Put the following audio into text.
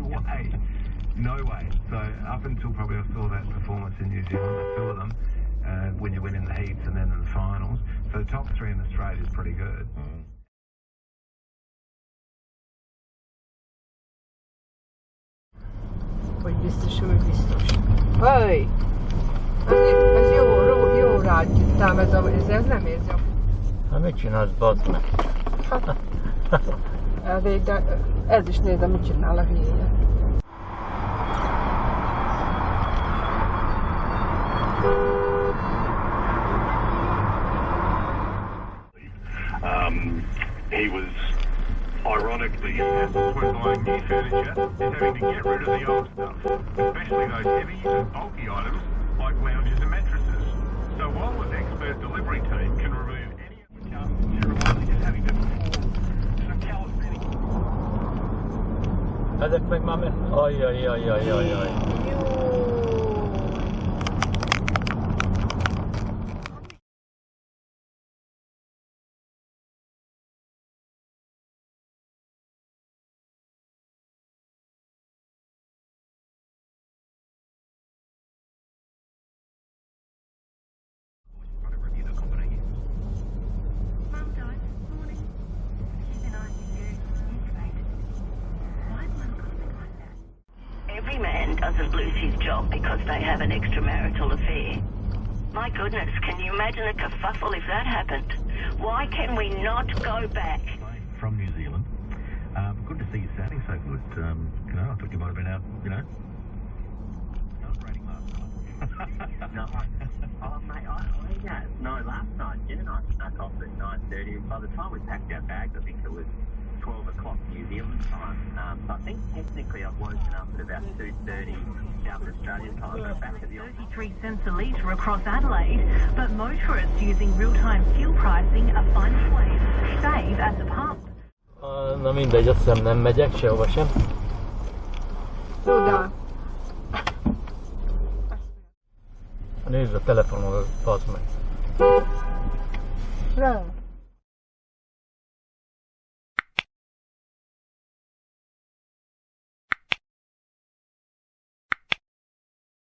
way. No way. So up until probably I saw that performance in New Zealand, the two of them, when you win in the heats and then in the finals. So the top three in Australia is pretty good. Poi visto. Poi, az jó rágyitám, ez nem érzem. Hát mit csinálsz, bazd meg? Elég, de ez is nézem, mit csinál a hülye. He was ironically with buying new furniture and having to get rid of the old stuff, especially those heavy and bulky items like lounges and mattresses. So while an expert delivery team can remove any of the challenges just having to perform some calisthenics. Ezek meg már Ajjajjajjajjajjaj. Every man doesn't lose his job because they have an extramarital affair. My goodness, can you imagine a kerfuffle if that happened? Why can we not go back? From New Zealand. Good to see you sounding so good. I thought you might have been out, celebrating last night. No, mate, no, last night, Jen and I snuck off at 9:30. By the time we packed our bags, I think it was 12 o'clock New Zealand time. So I think technically I've woken up at about 2:30 South Australian time, but back at the office. 33 cents a litre across Adelaide, but motorists using real-time fuel pricing are finding ways to save at the pump. Na mindegy, azt hiszem nem megyek sehova sem. Oda. Nézd a telefonodat, bazd meg. Nem.